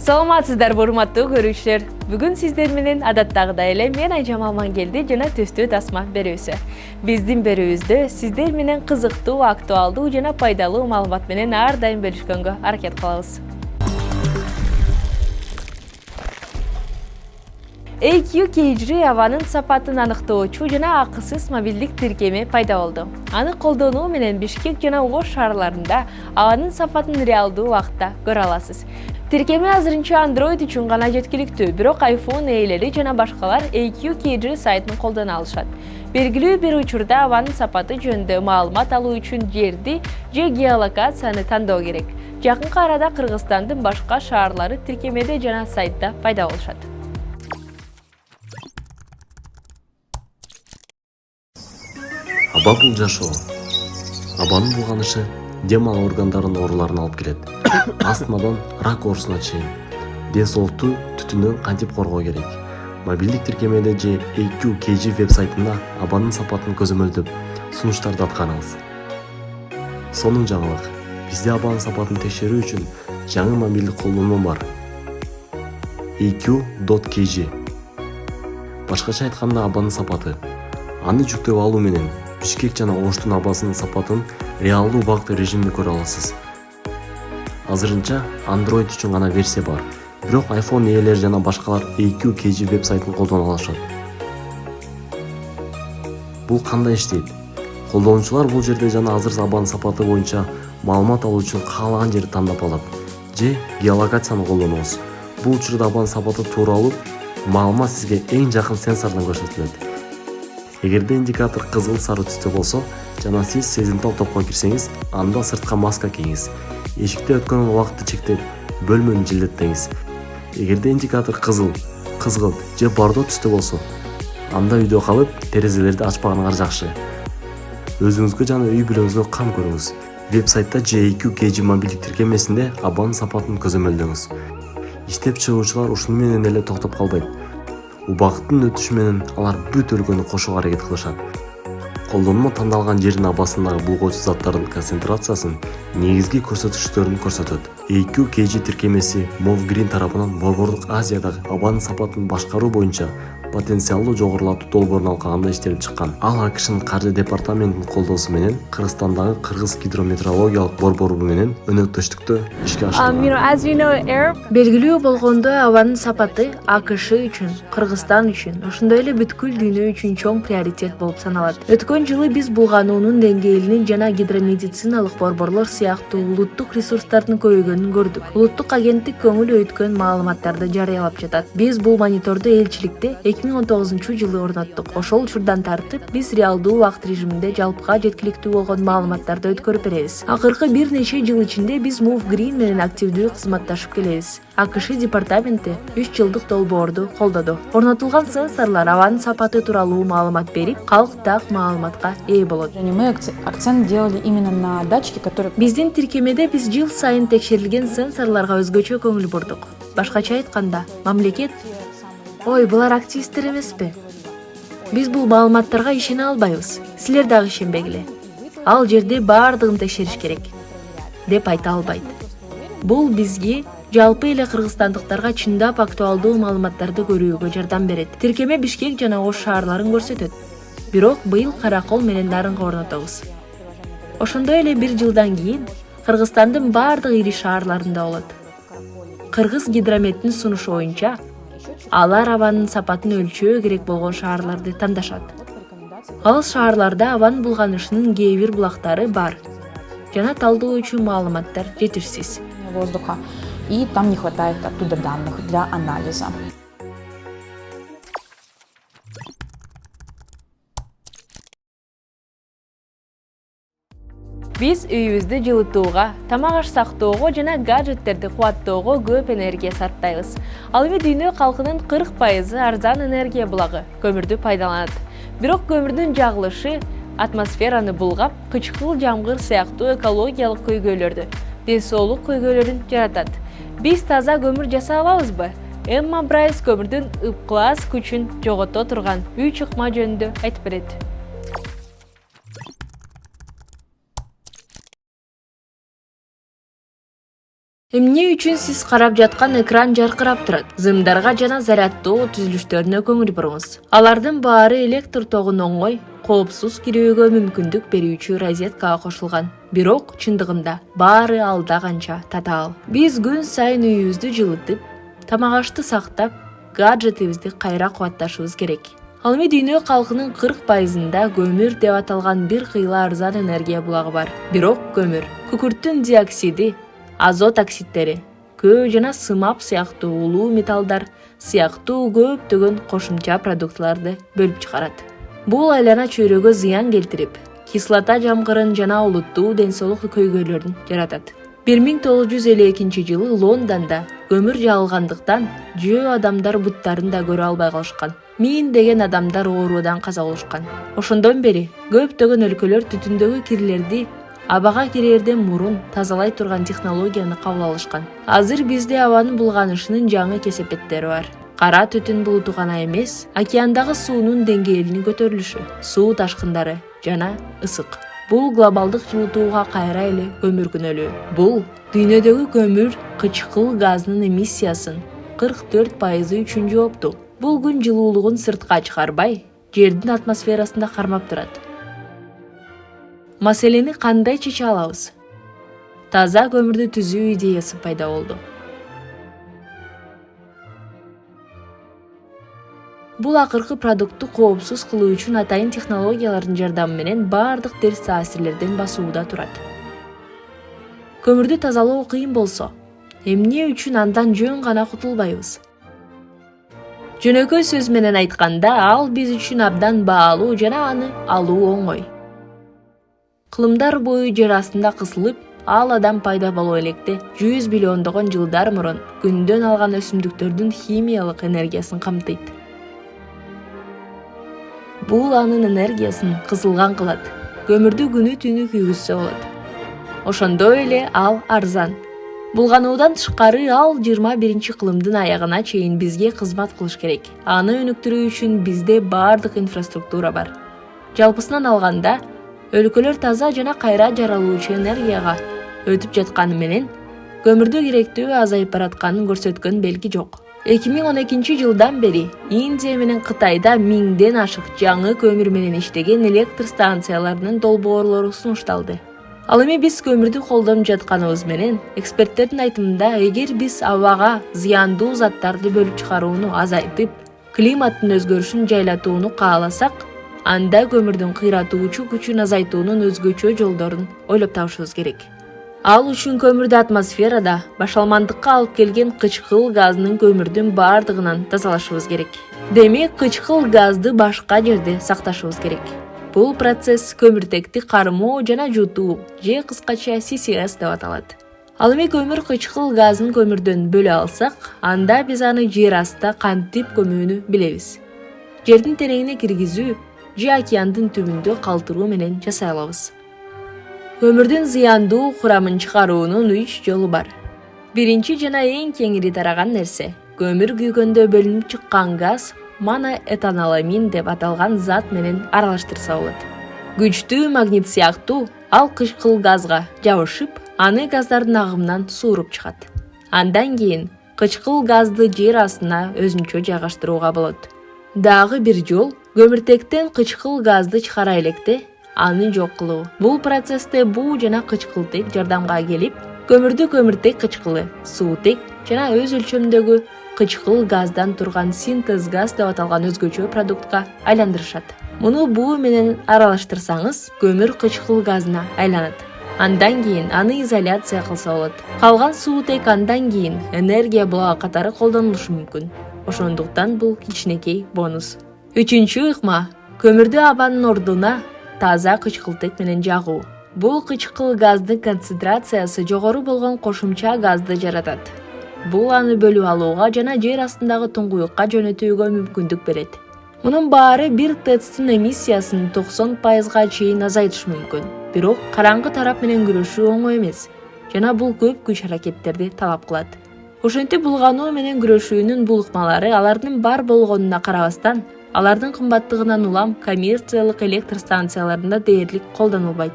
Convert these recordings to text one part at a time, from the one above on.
Саламатсыздар, урматтуу көрүүчүлөр. Бүгүн сиздер менен адаттагыдай эле мен Айжам Алмангелди жана Төстө Тасма берүүсү. Биздин берүүбүздө сиздер менен кызыктуу, актуалдуу жана пайдалуу маалымат менен ар дайым бөлүшкөнгө аракет кылабыз. AQ Кейжри абанын сапатын аныктоочу жана акысыз мобилдик тиркеме пайда болду. Аны колдонуу менен Бишкек жана Ош шаарларында абанын сапатын реалдуу убакытта көрө аласыз. Тиркеме азырынча Android үчүн гана жеткиликтүү, бирок iPhone ээлери жана башкалар AQ Кейжри сайтын колдоно алышат. Белгилүү бир учурда абанын сапаты жөнүндө маалымат алуу үчүн жерди же геолокацияны тандоо керек. Жакынкы арада Кыргызстандын башка шаарлары тиркемеде жана сайтта пайда болушат. Аба бул жашоо. Абанын булганышы дем алуу органдарынын ооруларына алып келет. Астмадан рак оорусуна чейин. Ден соолукту түтүндөн кантип коргоо керек? Мобилдик тиркемеде же AQ Кейжри веб-сайтында абанын сапатын көзөмөлдөп, сунуштарды аткарыңыз. Сонун жаңылык. Бизде абанын сапатын текшерүү үчүн жаңы мобилдик колдонмо бар. AQ.Kg. Башкача айтканда абанын сапаты. Аны жүктөп алуу менен Бишкек жана Оштун абасынын сапатын реалдуу убакыт режимде көрө аласыз. Азырынча Android үчүн гана версия бар, бирок iPhone ээлери жана башкалар AQ Кейжри веб-сайтын колдоно алышат. Бул кандай иштейт? Колдонуучулар бул жерде жана азыр абанын сапаты боюнча маалымат алуу үчүн каалаган жерди тандап алат же геолокацияны колдонобуз. Бул учурда абанын сапаты тууралуу маалымат сизге эң жакын сенсордон көрсөтүлөт. Эгерде индикатор кызыл сары түстө болсо жана сиз сезимтал топко кирсеңиз, анда сыртка маска кийиңиз. Эшикте өткөн убакытты чектеп, бөлмөнү желдеттеңиз. Эгерде индикатор кызыл, кызгылт же бордо түстө болсо, анда үйдө калып, терезелерди ачпаганыңар жакшы. Өзүңүзгө жана үй бүлөңүзгө кам көрүңүз. Веб-сайтта AQ Кейжри мобилдик тиркемесинде абанын сапатын көзөмөлдөңүз. Иштеп чыгуучулар ушуну менен эле токтоп калбайт. Убакыттын өтүшү менен алар бүт өлкөнү кошууга аракет кылышат. Колдонмо тандалган жердин абасындагы булгоочу заттардын концентрациясын негизги көрсөтүчтөрүн көрсөтөт. AQ Кейжри тиркемеси Movgreen тарапынан Борбордук Азиядагы абанын сапатын башкаруу боюнча потенциалдуу жогорулатуу долбоорун алкаганда иштелип чыккан. Ал АКШнын каржы департаментинин колдоосу менен Кыргызстандагы Кыргыз гидрометеорологиялык борбору менен өнөктөштүктө ишке ашырылган. Белгилүү болгондо абанын сапаты АКШ үчүн, Кыргызстан үчүн, ошондой эле бүткүл дүйнө үчүн чоң приоритет болуп саналат. Өткөн жылы биз булгануунун деңгээлинин жана гидромедициналык борборлор сыяктуу улуттук ресурстардын көбөйгөнүн көрдүк. Улуттук агенттик көңүл өйткөн маалыматтарды жарыялап жатат. Биз бул мониторду элчиликте 2019-жылы орноттук. Ошол учурдан тартып биз реалдуу убакыт режиминде жалпыга жеткиликтүү болгон маалыматтарды өткөрүп беребиз. Акыркы бир нече жыл ичинде биз Movgreen менен активдүү кызматташып келебиз. АКШ департаменти 3 жылдык долбоорду колдоду. Орнотулган сенсорлор абанын сапаты тууралуу маалымат берип, калк так маалыматка ээ болот. Мы акцент делали именно на датчики, которые... Биздин тиркемеде биз жыл сайын текшерилген сенсорлорго өзгөчө көңүл бурдук. Башкача айтканда, мамлекет ой, булар активисттер эмеспи? Биз бул маалыматтарга ишене албайбыз. Силер дагы ишенбегиле. Ал жерде баардыгын текшериш керек деп айта албайт. Бул бизге жалпы эле кыргызстандыктарга чындап актуалдуу маалыматтарды көрүүгө жардам берет. Тиркеме Бишкек жана Ош шаарларын көрсөтөт. Бирок быйыл Каракол менен Нарынга орнотобуз. Ошондой эле бир жылдан кийин Кыргызстандын баардык ири шаарларында болот. Кыргыз гидрометтин сунушу боюнча алар абанын сапатын өлчөө керек болгон шаарларды тандашат. Ал шаарларда абанын булганышынын кээ бир булактары бар жана талдоо үчүн маалыматтар жетишсиз. Воздуха, и там не хватает оттуда данных для анализа. Биз үйүбүздү жылытууга, тамак аш сактоого жана гаджеттерди кубаттоого көп энергия сарптайбыз. Ал эми дүйнө калкынын 40% арзан энергия булагы көмүрдү пайдаланат. Бирок көмүрдүн жагылышы атмосфераны булгап, кычкыл жамгыр сыяктуу экологиялык көйгөйлөрдү, ден соолук көйгөйлөрүн жаратат. Биз таза көмүр жасай алабызбы? Эмма Брайс көмүрдүн ыпкылас күчүн жогото турган 3 ыкма жөнүндө айтып берет. Эмне үчүн сиз карап жаткан экран жаркырап турат? Зымдарга жана заряддоо түзүлүштөрүнө көңүл буруңуз. Алардын баары электр тогун оңой, коопсуз кирүүгө мүмкүндүк берүүчү розеткага кошулган. Бирок чындыгында баары алда канча татаал. Биз күн сайын үйүбүздү жылытып, тамак ашты сактап, гаджетибизди кайра кубатташыбыз керек. Ал эми дүйнө калкынын 40%-ында көмүр деп аталган бир кыйла арзан энергия булагы бар. Бирок көмүр күкүрттүн диоксиди, азот оксидтери, көө жана сымап сыяктуу улуу металлдар сыяктуу көптөгөн кошумча продуктыларды бөлүп чыгарат. Бул айлана чөйрөгө зыян келтирип, кислота жамгырын жана олуттуу ден соолук көйгөйлөрүн жаратат. 1952-жылы Лондондо көмүр жагылгандыктан жөө адамдар буттарын да көрө албай калышкан. Миңдеген адамдар оорудан каза болушкан. Ошондон бери көптөгөн өлкөлөр түтүндөгү кирлерди абага кирерден мурун тазалай турган технологияны кабыл алышкан. Азыр бизде абанын булганышынын жаңы кесепеттери бар. Кара түтүн булуту гана эмес, океандагы суунун деңгээлинин көтөрүлүшү, суу ташкындары жана ысык. Бул глобалдык жылытууга кайра эле көмүр күнөөлүү. Бул дүйнөдөгү көмүр кычкыл газынын эмиссиясын 44% үчүн жоопту. Бул күн жылуулугун сыртка чыгарбай, жердин атмосферасында кармап турат. Маселени кандай чече алабыз? Таза көмүрдү түзүү идеясы пайда болду. Бул акыркы продуктту коопсуз кылуу үчүн атайын технологиялардын жардамы менен бардык терс таасирлерден басууда турат. Көмүрдү тазалоо кыйын болсо, эмне үчүн андан жөн гана кутулбайбыз? Жөнөкөй сөз менен айтканда, ал биз үчүн абдан баалуу жана аны алуу оңой. Кылымдар бою жер астында кысылып, ал адам пайда боло электе 100 миллиондогон жылдар мурун күндөн алган өсүмдүктөрдүн химиялык энергиясын камтыйт. Бул анын энергиясын кызылган кылат. Көмүрдү күнү түнү күйгүзсө болот. Ошондой эле ал арзан. Булгануудан тышкары ал 21-кылымдын аягына чейин бизге кызмат кылыш керек. Аны өнүктүрүү үчүн бизде бардык инфраструктура бар. Жалпысынан алганда, өлкөлөр таза жана кайра жаралуучу энергияга өтүп жатканы менен көмүрдү керектөө азайып баратканын көрсөткөн белги жок. 2012 жылдан бери Индия менен Кытайда 1000ден ашык жаңы көмүр менен иштеген электр станцияларынын долбоорлору сунушталды. Ал эми биз көмүрдү колдонуп жатканыбыз менен эксперттердин айтымында, эгер биз абага зыяндуу заттарды бөлүп чыгарууну азайтып, климаттын өзгөрүшүн жайлатууну кааласак, анда көмүрдүн кыйратуучу күчүн азайтуунун өзгөчө жолдорун ойлоп табышыбыз керек. Ал үчүн көмүрдү атмосферада башалмандыкка алып келген кычкыл газынын көмүрдүн бардыгынан тазалашыбыз керек. Демек, кычкыл газды башка жерде сакташыбыз керек. Бул процесс көмүртекти кармоо жана жутуу, же кыскача CCS деп аталат. Ал эми көмүр кычкыл газын көмүрдөн бөлө алсак, анда биз аны жер астында кантип көмүүнү билебиз. Жердин тереңине киргизүү же океандын түбүндө калтыруу менен жасай алабыз. Көмүрдүн зыяндуу курамын чыгаруунун 3 жолу бар. Биринчи жана эң кеңири тараган нерсе — көмүр күйгөндө бөлүнүп чыккан газ моноэтаноламин деп аталган зат менен аралаштырса болот. Күчтүү магнит сыяктуу ал кычкыл газга жабышып, аны газдардын агымынан сууруп чыгат. Андан кийин кычкыл газды жер астына өзүнчө жайгаштырууга болот. Дагы бир жол көмүртектен кычкыл газды чыгара электе аны жок кылуу. Бул процессте буу жана кычкылтек жардамга келип, көмүрдү көмүртек кычкылы, суутек жана өз өлчөмүндөгү кычкыл газдан турган синтез газ деп аталган өзгөчө продуктка айландырышат. Муну буу менен аралаштырсаңыз, көмүр кычкыл газына айланат. Андан кийин аны изоляция кылса болот. Калган суутек андан кийин энергия булагы катары колдонулушу мүмкүн. Ошондуктан бул кичинекей бонус. Үчүнчү ыкма — көмүрдү абанын ордуна таза кычкылтек менен жагуу. Бул кычкыл газдын концентрациясы жогору болгон кошумча газды жаратат. Бул аны бөлүп алууга жана жер астындагы туңгуюкка жөнөтүүгө мүмкүндүк берет. Мунун баары бир ТЭЦтин эмиссиясын 90%га чейин азайтышы мүмкүн. Бирок караңгы тарап менен күрөшүү оңой эмес жана бул көп күч аракеттерди талап кылат. Ошентип булгануу менен күрөшүүнүн бул ыкмалары алардын бар болгонуна карабастан, алардын кымбаттыгынан улам коммерциялык электр станцияларында дээрлик колдонулбайт.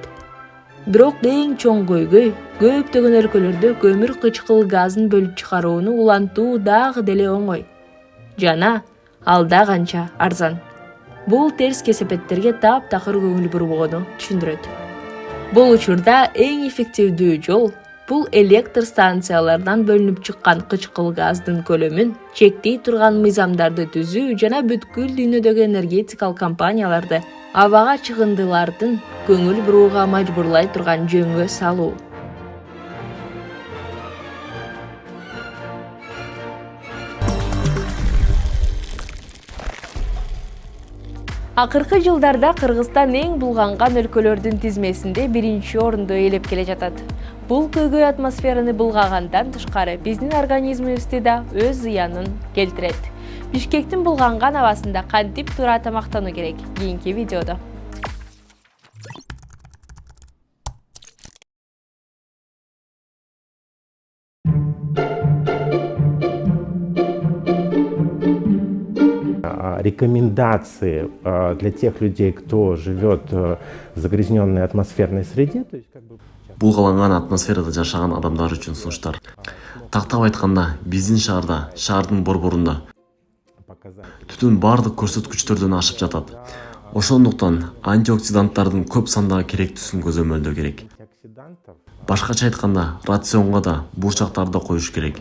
Бирок эң чоң көйгөй көптөгөн өлкөлөрдө көмүр кычкыл газын бөлүп чыгарууну улантуу дагы деле оңой. Жана ал да канча арзан. Бул терс кесепеттерге таптакыр көңүл бурбогону түшүндүрөт. Бул учурда эң эффективдүү жол бул электр станциялардан бөлүнүп чыккан кычкыл газдын көлөмүн чектей турган мыйзамдарды түзүү жана бүткүл дүйнөдөгү энергетикалык компанияларды абага чыгындылардын көңүл бурууга мажбурлай турган жөнгө салуу. Акыркы жылдарда Кыргызстан эң булганган өлкөлөрдүн тизмесинде биринчи орунду ээлеп келе жатат. Бул көйгөй атмосфераны булгагандан тышкары биздин организмибизде да өз зыянын келтирет. Бишкектин булганган абасында кантип туура тамактануу керек? Кийинки видеодо. Рекомендации для тех людей, кто живет в загрязненной атмосферной среде. Булгаланган атмосферада жашаган адамдар үчүн сунуштар. Тактап айтканда, биздин шаардын борборунда түтүн бардык көрсөткүчтөрдөн ашып жатат. Ошондуктан антиоксиданттардын көп сандагы керектүүсүн көзөмөлдөө керек. Башкача айтканда, рационго да бурчактарды коюш керек.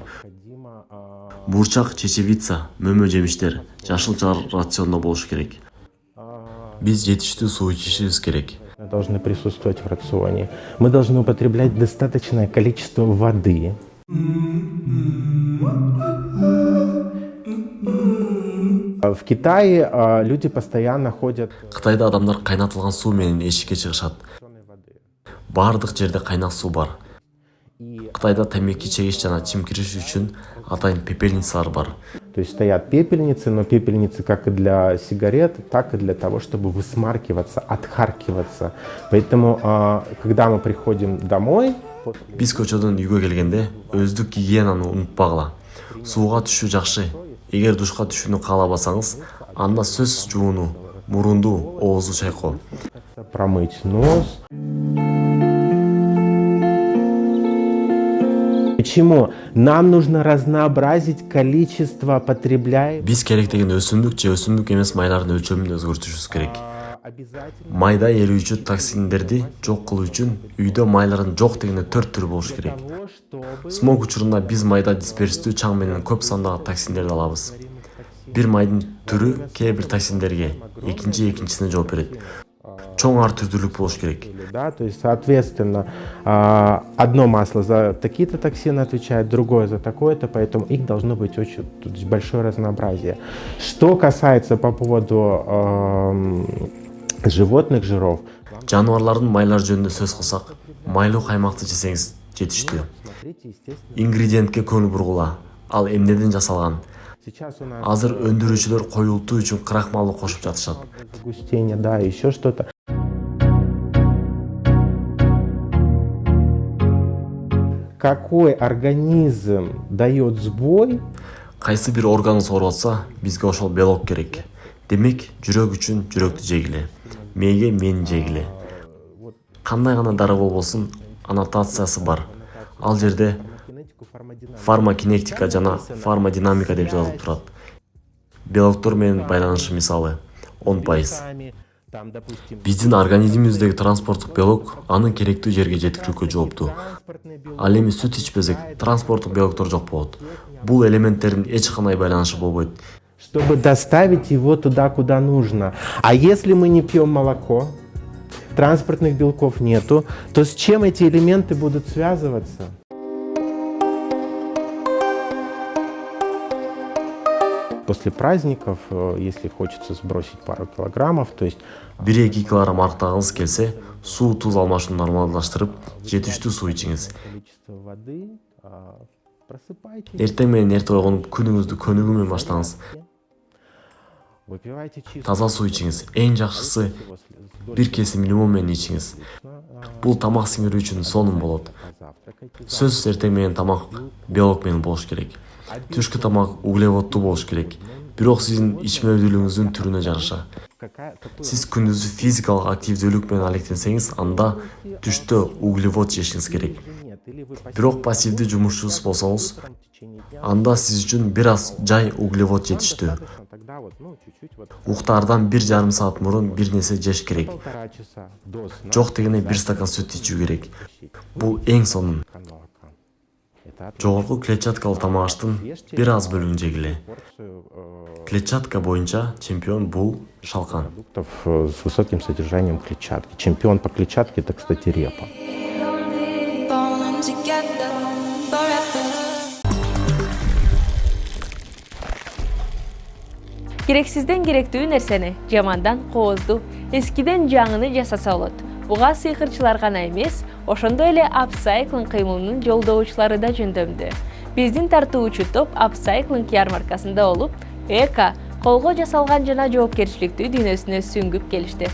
Бурчак, чечевица, мөмө жемиштер, жашылчалар рациондо болуш керек. Биз жетиштүү суу ичишибиз керек. Должны присутствовать в рационе. Мы должны употреблять достаточное количество воды. В Китае люди постоянно ходят. Кытайда адамдар кайнатылган суу менен эшикке чыгышат. Бардык жерде кайнак суу бар. Кытайда тамеки чегиш жана чимкириш үчүн атайын пепельницалар бар. То есть стоят пепельницы, но пепельницы как и для сигарет, так и для того, чтобы высмаркиваться, отхаркиваться. Поэтому, когда мы приходим домой... Биз көчөдөн үйгө келгенде өздүк гигиенаны унутпагыла. Сууга түшүү жакшы. Эгер душка түшүүнү каалабасаңыз, анда сөз жууну, мурунду, оозду чайкоо. Промыть нос. Почему? Нам нужно разнообразить количество потребляемых. Биз керек деген өсүмдүк же өсүмдүк эмес майлардын өлчөмүн өзгөртүшүбүз керек. Майда ээрүүчү токсиндерди жок кылуу үчүн үйдө майлардын жок дегенде 4 түрү болуш керек. Смог учурунда биз майда дисперстүү чаң менен көп сандагы токсиндерди алабыз. Бир майдын түрү кээ бир токсиндерге, экинчисине жооп берет. Чоң ар түрдүүлүк болуш керек. Да, то есть, соответственно, одно масло за такие-то токсины отвечает, другое за такое-то, поэтому их должно быть очень большое разнообразие. Что касается по поводу животных жиров. Жануарлардын майлар жөнүндө сөз кылсак, майлуу каймакты жесеңиз жетиштүү. Ингредиентке көңүл бургула. Ал эмнеден жасалган? Азыр өндүрүүчүлөр коюлтуу үчүн крахмалды кошуп жатышат. Густение, да, еще что-то. Какой организм дает сбой? Кайсы бир органыңыз ооруп атса, бизге ошол белок керек. Демек, жүрөк үчүн жүрөктү жегиле. Мээге мен жегиле. Кандай гана дары болбосун, аннотациясы бар. Ал жерде фармакинетика жана фармадинамика деп жазылып турат. Белоктор менен байланышы мисалы 10%. Биздин организмибиздеги транспорттук белок анын керектүү жерге жеткирүүгө жооптуу. Ал эми сүт ичпесек, транспорттук белоктор жок болот. Бул элементтердин эч кандай байланышы болбойт. Чтобы доставить его туда, куда нужно. А если мы не пьем молоко, транспортных белков нету, то с чем эти элементы будут связываться? После праздников, если хочется сбросить пару килограммов, то есть 1-2 килограмм арыктагыңыз келсе, суу туз алмашууну нормалдаштырып, жетиштүү суу ичиңиз. Эртең менен эрте ойгонуп, күнүңүздү көнүгүү менен баштаңыз. Выпивайте чистую таза суу ичиңиз. Эң жакшысы бир кесим лимон менен ичиңиз. Бул тамак сиңирүү үчүн сонун болот. Сөзсүз эртең менен тамак белок менен болуш керек. Түшкү тамак углеводдуу болуш керек. Бирок сиздин ичмелүүлүгүңүздүн түрүнө жараша. Сиз күндүзү физикалык активдүүлүк менен алектенсеңиз, анда түштө углевод жешиңиз керек. Бирок пассивдүү жумушчусуз болсоңуз, анда сиз үчүн бир аз жай углевод жетиштүү. Уктаардан 1,5 саат мурун бир нерсе жеш керек. Жок дегенде 1 стакан сүт ичүү керек. Бул эң сонун. Жогорку клетчаткалуу тамак аштын бир аз бөлүгүн жегиле. Клетчатка боюнча чемпион бул шалкан. продуктов с высоким содержанием клетчатки. Чемпион по клетчатке — это, кстати, репа. Falling together forever. Керексизден керектүү нерсени, жамандан коозду, эскиден жаңыны жасаса болот. Буга сыйкырчылар гана эмес, ошондой эле апсайклинг кыймылынын жолдоочулары да жөндөмдүү. Биздин тартуучу топ апсайклинг ярмаркасында болуп, эко, колго жасалган жана жоопкерчиликтүү дүйнөсүнө сүңгүп келишти.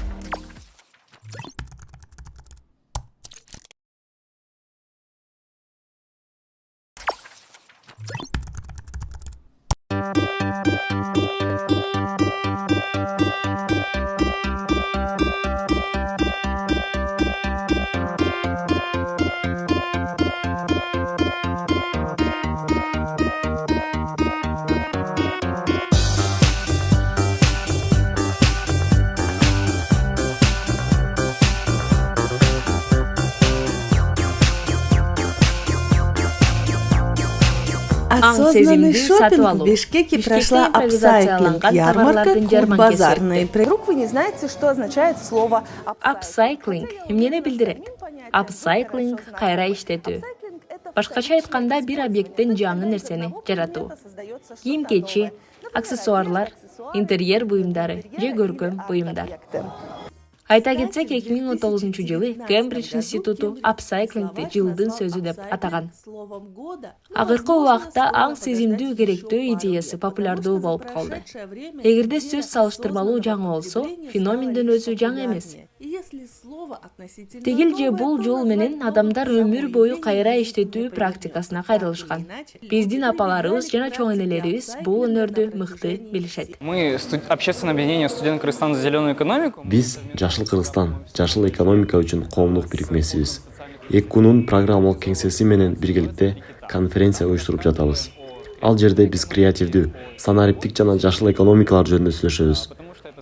Осознанный сезимдүү сатып шопинг алуу. в Бишкеке Бишкекте прошла импровизацияланган апсайклинг ярмарка товарлардын жарманкеси базарной. өттү. Вдруг вы не знаете, что означает слово Апсайклинг эмнени билдирет? Апсайклинг кайра иштетүү. Башкача айтканда бир объекттен жаңы нерсени жаратуу. Кийим-кечи, аксессуарлар, интерьер буюмдары же көркөм буюмдар. Айта кетсек, 2019-жылы Кембридж институту апсайклингди жылдын сөзү деп атаган. Акыркы убакта аң сезимдүү керектөө идеясы популярдуу болуп калды. Эгерде сөз салыштырмалуу жаңы болсо, феномендин өзү жаңы эмес. Тигил же бул жол менен адамдар өмүр бою кайра иштетүү практикасына кайрылышкан. Биздин апаларыбыз жана чоң энелерибиз бул өнөрдү мыкты билишет. Мы общественное объединение студент Кыргызстана за зеленую экономику. Биз Жашыл Кыргызстан, жашыл экономика үчүн коомдук бирикмесибиз. ЭКУнун программалык кеңсеси менен биргеликте конференция уюштуруп жатабыз. Ал жерде биз креативдүү, санариптик жана жашыл экономикалар жөнүндө сүйлөшөбүз.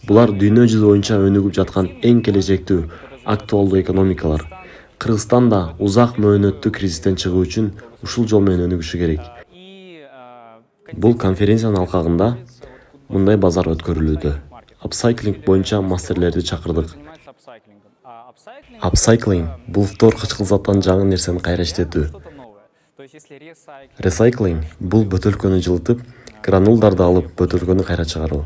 Булар дүйнө жүзү боюнча өнүгүп жаткан эң келечектүү, актуалдуу экономикалар. Кыргызстан да узак мөөнөттүү кризистен чыгуу үчүн ушул жол менен өнүгүшү керек. Бул конференциянын алкагында мындай базар өткөрүлүүдө. Апсайклинг боюнча мастерлерди чакырдык. Апсайклинг — бул втор кычкыл заттан жаңы нерсени кайра иштетүү. Ресайклинг — бул бөтөлкөнү жылытып, гранулдарды алып, бөтөлкөнү кайра чыгаруу.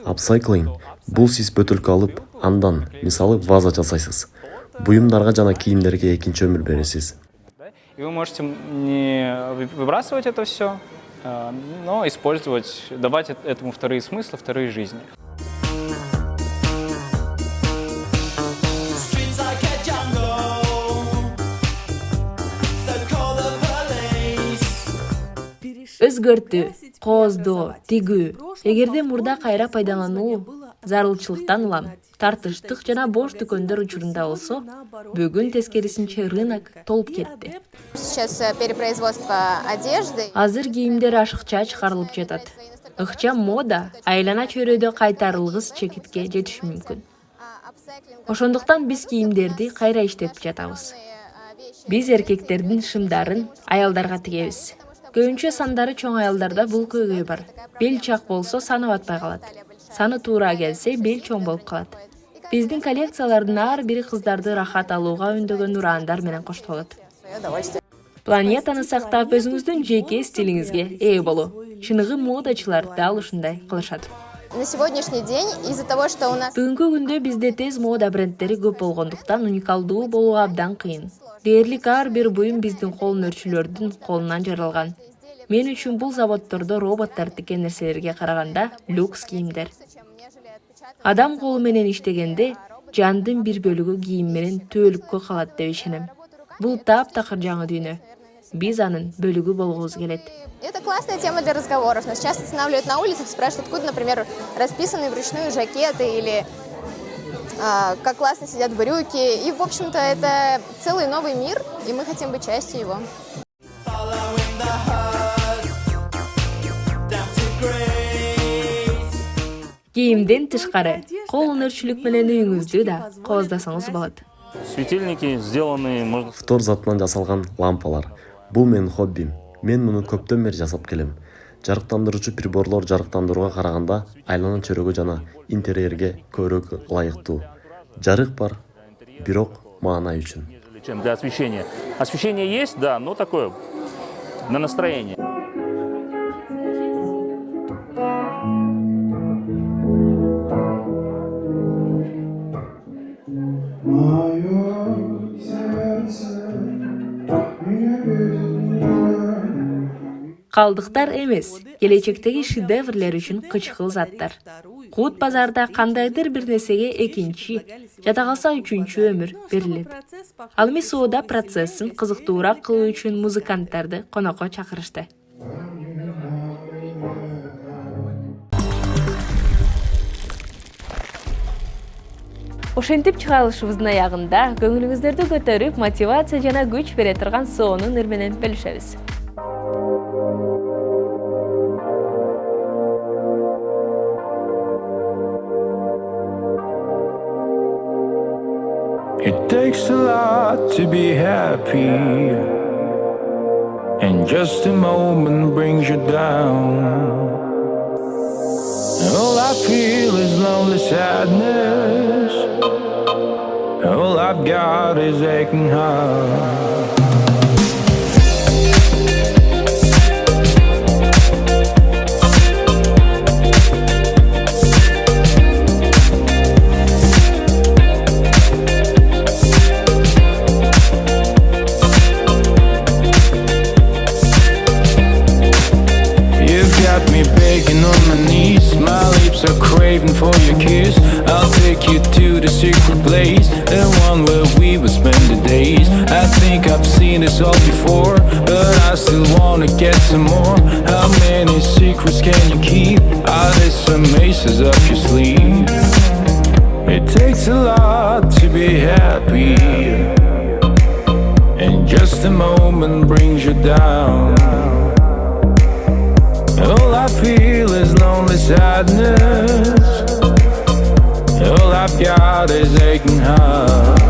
Апсайклинг — бул сиз бөтөлкө алып, андан, мисалы, ваза жасайсыз. Буюмдарга жана кийимдерге экинчи өмүр бересиз. И вы можете не выбрасывать это все, но использовать, давать этому вторые смыслы, вторые жизни. Streets like a jungle, so call the police. Өзгөртүү, кооздоо, тигүү. Эгерде мурда кайра пайдалануу зарылчылыктан улам, тартыштык жана бош дүкөндөр учурунда болсо, бүгүн тескерисинче рынок толуп кетти. Сейчас перепроизводство одежды. Азыр кийимдер ашыкча чыгарылып жатат. Ыкчам мода айлана чөйрөдө кайтарылгыс чекитке жетиши мүмкүн. Ошондуктан биз кийимдерди кайра иштетип жатабыз. Биз эркектердин шымдарын аялдарга тигебиз. Көбүнчө сандары чоң аялдарда бул көйгөй бар. Бел чак болсо саны батпай калат. Саны туура келсе бел чоң болуп калат. Биздин коллекциялардын ар бири кыздарды рахат алууга үндөгөн ураандар менен коштолот. Планетаны сактап, өзүңүздүн жеке стилиңизге ээ болуу. Чыныгы модачылар дал ушундай кылышат. На сегодняшний день из-за того, что у нас Бүгүнкү күндө бизде тез мода брендтери көп болгондуктан уникалдуу болуу абдан кыйын. Дээрлик ар бир буюм биздин кол өнөрчүлөрдүн колунан жаралган. Мен үчүн бул заводдордо роботтор тиккен нерселерге караганда люкс кийимдер. Адам колу менен иштегенде жандын бир бөлүгү кийим менен түбөлүккө калат деп ишенем. Бул таптакыр жаңы дүйнө. Биз анын бөлүгү болгубуз келет. Это классная тема для разговоров. Нас часто останавливают на улицах, спрашивают, откуда, например, расписанные вручную жакеты или как классно сидят брюки. И, в общем-то, это целый новый мир, и мы хотим быть частью его. Following the herd down to grace. Кийимден тышкары кол өнөрчүлүк менен үйүңүздү да кооздасаңыз болот. Светильники сделаны, можно Фтор затынан жасалган лампалар. Бул менин хоббим. Мен муну көптөн бери жасап келем. Жарыктандыруучу приборлор жарыктандырууга караганда айлана чөрөгө жана интерьерге көбүрөөк ылайыктуу. Жарык бар, бирок маанай үчүн. чем для освещения. Освещение есть, да, но такое на настроение. Калдыктар эмес, келечектеги шедеврлер үчүн кычкыл заттар. Кут базарда кандайдыр бир нерсеге экинчи, жада калса үчүнчү өмүр берилет. Ал эми соода процессин кызыктуураак кылуу үчүн музыканттарды конокко чакырышты. Ошентип чыгарылышыбыздын аягында көңүлүңүздөрдү көтөрүп, мотивация жана күч бере турган соонун ыр менен бөлүшөбүз. It takes a lot to be happy, and just a moment brings you down. All I feel is lonely sadness. All I've got is aching heart. Got me begging on my knees, my lips are craving for your kiss. I'll take you to the secret place, the one where we will spend the days. I think I've seen this all before, but I still wanna get some more. How many secrets can you keep? Are there some aces up your sleeve? It takes a lot to be happy, and just a moment brings you down. All I feel is lonely sadness. All I've got is aching heart.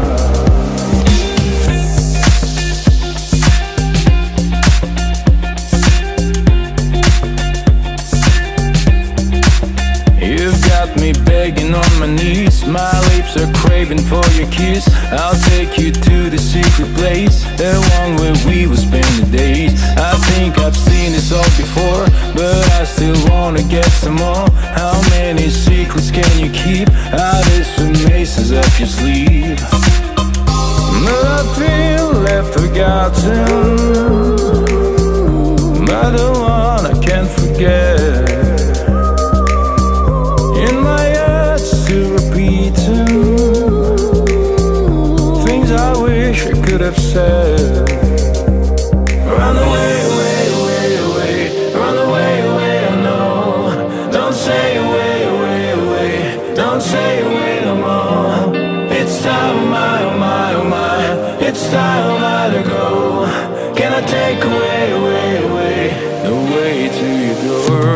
You've got me begging on my knees, my lips are craving for your kiss. I'll take you to the secret place, the one where we will spend the days. I think I've seen this all before, but I still wanna get some more. How many secrets can you keep? Are there some aces up your sleeve? But I feel left forgotten by the one I can't forget. In my head still repeating things I wish I could have said. Run away, away, away, away. Run away, away, I know. Don't say away, away, away. Don't say away no more. It's time, oh my, oh my, oh my. It's time, oh my, to go. Can I take away, away, away, away to your door?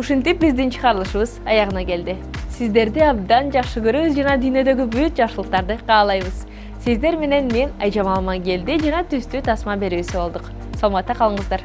Ушинтип биздин чыгарылышыбыз аягына келди. Сиздерди абдан жакшы көрөбүз жана дүйнөдөгү бүт жакшылыктарды каалайбыз. Сиздер менен мен Айжамал Мангелди жана түстүү тасма берүүсү болдук. Саламатта калыңыздар.